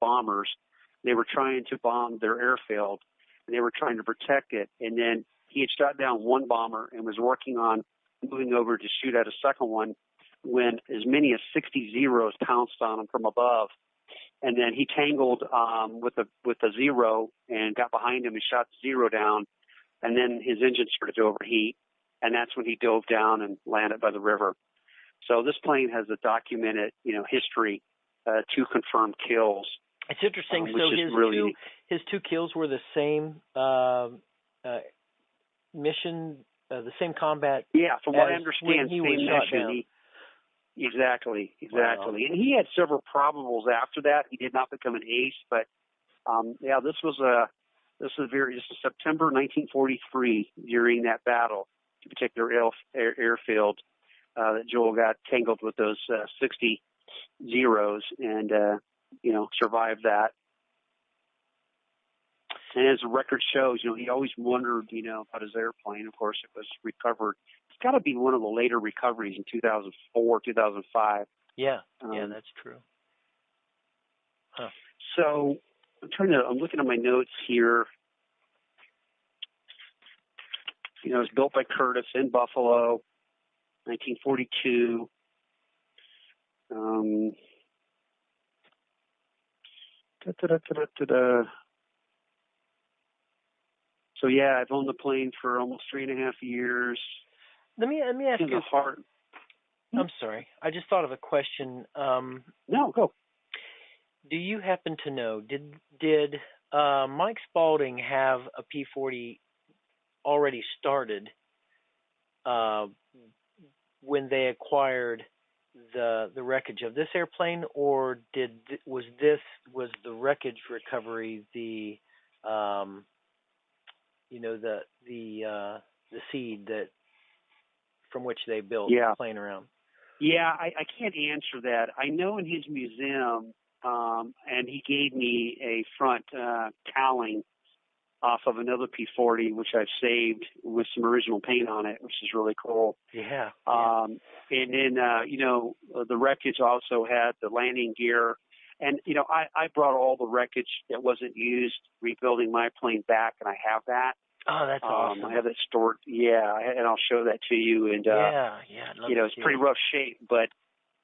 bombers. They were trying to bomb their airfield, and they were trying to protect it. And then he had shot down one bomber and was working on moving over to shoot at a second one when as many as 60 Zeros pounced on him from above. And then he tangled with a Zero and got behind him and shot the Zero down. And then his engine started to overheat, and that's when he dove down and landed by the river. So this plane has a documented, history, 2 confirmed kills. It's interesting. So his two kills were the same mission, the same combat. Yeah, from what I understand, he same mission. Exactly. Wow. And he had several probables after that. He did not become an ace, but this was September 1943 during that battle, to protect their airfield. That Joel got tangled with those 60 Zeros and survived that. And as the record shows, he always wondered, about his airplane. Of course, it was recovered. It's got to be one of the later recoveries in 2004, 2005. Yeah, that's true. Huh. So I'm looking at my notes here. It was built by Curtiss in Buffalo, 1942. So I've owned the plane for almost 3.5 years. Let me ask you. I'm sorry. I just thought of a question. No, go. Do you happen to know, did Mike Spaulding have a P-40 already started when they acquired the wreckage of this airplane, or was the wreckage recovery the seed that from which they built the plane around? Yeah, I can't answer that. I know in his museum, and he gave me a front cowling off of another P-40, which I've saved with some original paint on it, which is really cool. Yeah. And then, the wreckage also had the landing gear. And, I brought all the wreckage that wasn't used, rebuilding my plane back, and I have that. Oh, that's awesome. I have it stored. Yeah, and I'll show that to you. And, it's pretty rough shape, but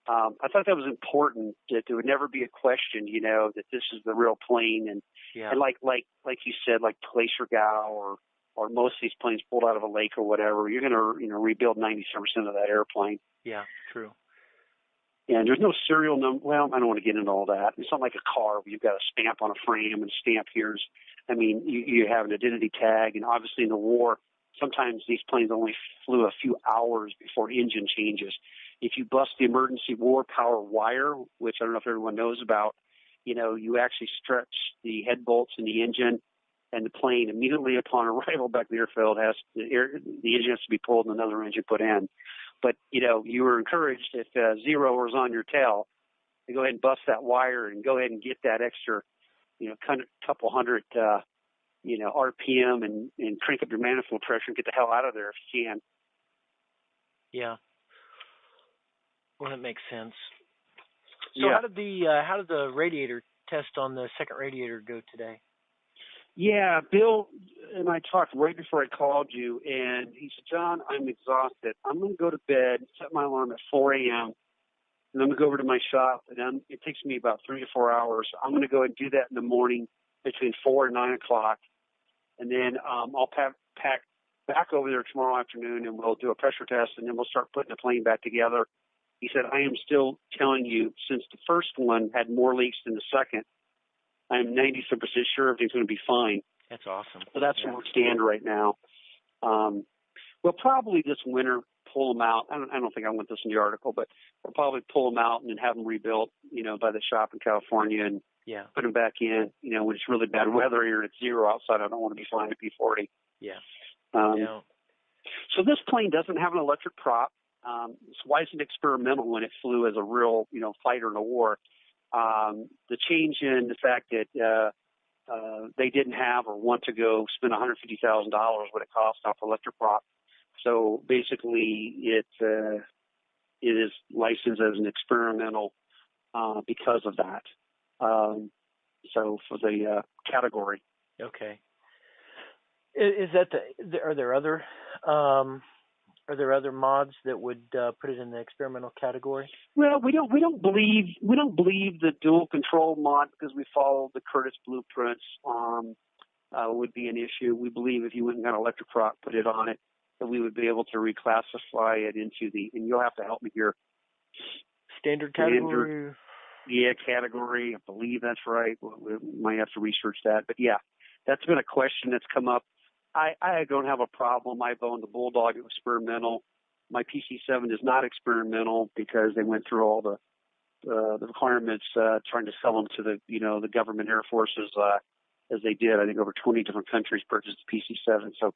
I thought that was important, that there would never be a question, that this is the real plane. And like you said, like Glacier Gow or most of these planes pulled out of a lake or whatever, you're going to, rebuild 97% of that airplane. Yeah, true. And there's no serial number. Well, I don't want to get into all that. It's not like a car where you've got a stamp on a frame and stamp here's. I mean, you have an identity tag, and obviously in the war, sometimes these planes only flew a few hours before engine changes. If you bust the emergency war power wire, which I don't know if everyone knows about, you actually stretch the head bolts in the engine, and the plane immediately upon arrival back to the airfield the engine has to be pulled and another engine put in. But, you were encouraged if Zero was on your tail to go ahead and bust that wire and go ahead and get that extra, couple hundred, RPM and crank up your manifold pressure and get the hell out of there if you can. Yeah. Well, that makes sense. So how did the radiator test on the second radiator go today? Yeah, Bill and I talked right before I called you, and he said, John, I'm exhausted. I'm going to go to bed, set my alarm at 4 a.m., and I'm going to go over to my shop, and then it takes me about 3 to 4 hours. I'm going to go and do that in the morning between 4 and 9 o'clock, and then I'll pack back over there tomorrow afternoon, and we'll do a pressure test, and then we'll start putting the plane back together. He said, I am still telling you, since the first one had more leaks than the second, I'm 97% sure everything's going to be fine. That's awesome. So that's where we stand right now. We'll probably this winter pull them out. I don't think I went this in the article, but we'll probably pull them out and then have them rebuilt, by the shop in California and put them back in, when it's really bad weather here and it's zero outside. I don't want to be flying a P-40. Yeah. So this plane doesn't have an electric prop. It's why it's an experimental when it flew as a real, fighter in a war. The change in the fact that they didn't have or want to go spend $150,000 what it costs off electric prop. So basically, it is licensed as an experimental because of that. So for the category. Okay. Is that are there other mods that would put it in the experimental category? Well, we don't believe the dual control mod, because we follow the Curtis blueprints, would be an issue. We believe if you went and got electric rock, put it on it, that we would be able to reclassify it into and you'll have to help me here. Standard category. Yeah, category. I believe that's right. We might have to research that, but yeah, that's been a question that's come up. I don't have a problem. I've owned the Bulldog experimental. My PC7 is not experimental because they went through all the requirements trying to sell them to the government air forces as they did. I think over 20 different countries purchased the PC7, so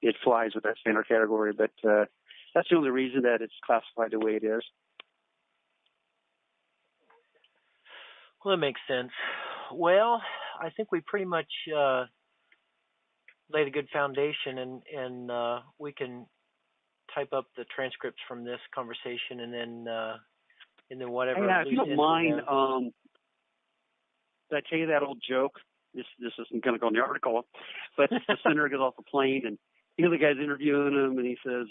it flies with that standard category. But that's the only reason that it's classified the way it is. Well, that makes sense. Well, I think we pretty much laid a good foundation, and we can type up the transcripts from this conversation, and then whatever. Yeah, if you don't mind, did I tell you that old joke? This isn't going to go in the article, but the senator gets off the plane, and the guy's interviewing him, and he says,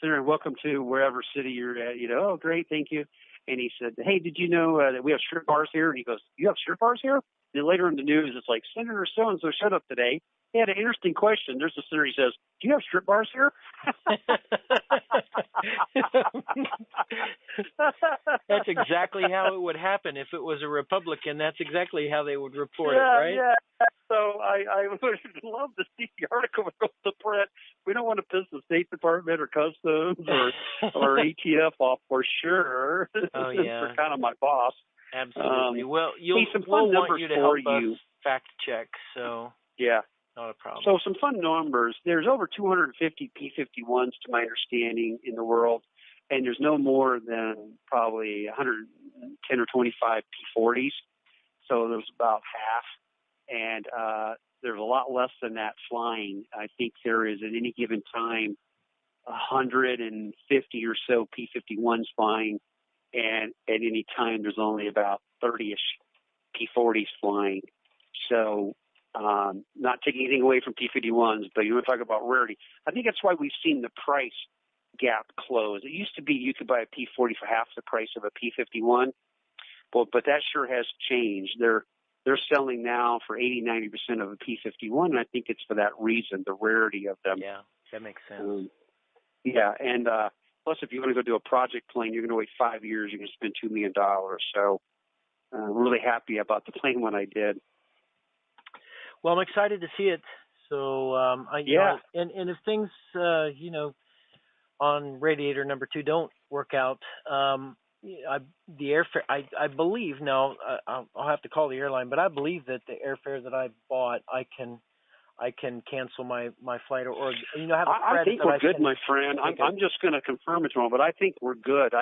"Senator, welcome to wherever city you're at." Oh, great, thank you. And he said, "Hey, did you know that we have strip bars here?" And he goes, "You have strip bars here?" Then later in the news, it's like, "Senator so-and-so showed up today. He had an interesting question." There's a senator, he says, "Do you have strip bars here?" That's exactly how it would happen if it was a Republican. That's exactly how they would report it, right? Yeah. So I would love to see the article go to print. We don't want to piss the State Department or Customs or ATF off for sure. Oh, yeah. They're kind of my boss. Absolutely. Well, we'll want you to help us fact check, so yeah. Not a problem. So some fun numbers. There's over 250 P-51s, to my understanding, in the world, and there's no more than probably 110 or 25 P-40s. So there's about half, and there's a lot less than that flying. I think there is at any given time 150 or so P-51s flying, and at any time there's only about 30-ish P-40s flying. So not taking anything away from P-51s, but you want to talk about rarity. I think that's why we've seen the price gap close. It used to be you could buy a P-40 for half the price of a P-51, but that sure has changed. They're selling now for 80-90% of a P-51, and I think it's for that reason, the rarity of them. Yeah, that makes sense. Yeah, and plus if you want to go do a project plane, you're going to wait 5 years, you're going to spend $2 million. So I'm really happy about the plane when I did. Well, I'm excited to see it. So, and if things, on radiator number 2 don't work out, the airfare, I believe now, I'll have to call the airline, but I believe that the airfare that I bought, I can cancel my flight or have a credit. I think we're good, my friend. I'm just going to confirm it tomorrow, but I think we're good.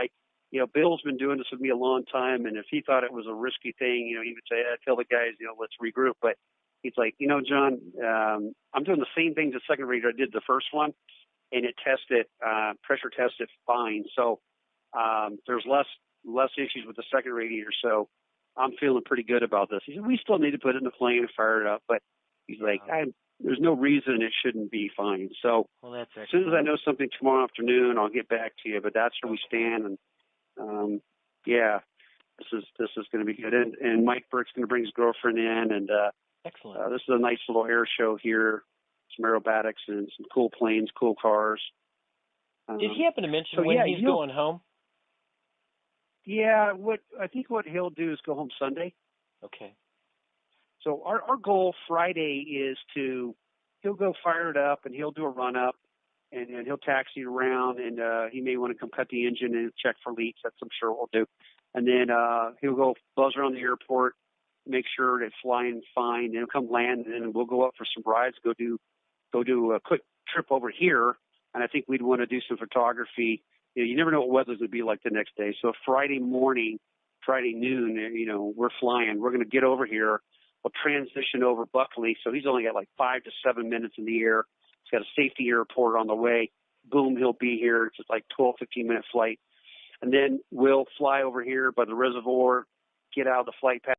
Bill's been doing this with me a long time, and if he thought it was a risky thing, he would say, tell the guys, let's regroup. But he's like, John, I'm doing the same thing the second radiator I did the first one, and it pressure tested fine. So there's less issues with the second radiator. So I'm feeling pretty good about this. He said, we still need to put it in the plane and fire it up, but he's like, there's no reason it shouldn't be fine. So that's as soon as I know something tomorrow afternoon, I'll get back to you. But that's where we stand, and this is going to be good. And Mike Burke's going to bring his girlfriend in, and excellent. This is a nice little air show here. Some aerobatics and some cool planes, cool cars. Did he happen to mention when he's going home? Yeah, I think what he'll do is go home Sunday. Okay. So our goal Friday is he'll go fire it up and he'll do a run up and he'll taxi around and he may want to come cut the engine and check for leaks. That's I'm sure we'll do. And then he'll go buzz around the airport, make sure it's flying fine, and he'll come land, and then we'll go up for some rides, go do a quick trip over here. And I think we'd want to do some photography. You never know what weather's going to be like the next day. So Friday morning, Friday noon, we're flying. We're going to get over here. We'll transition over Buckley. So he's only got like 5 to 7 minutes in the air. He's got a safety airport on the way. Boom, he'll be here. It's just like 12, 15-minute flight. And then we'll fly over here by the reservoir, get out of the flight path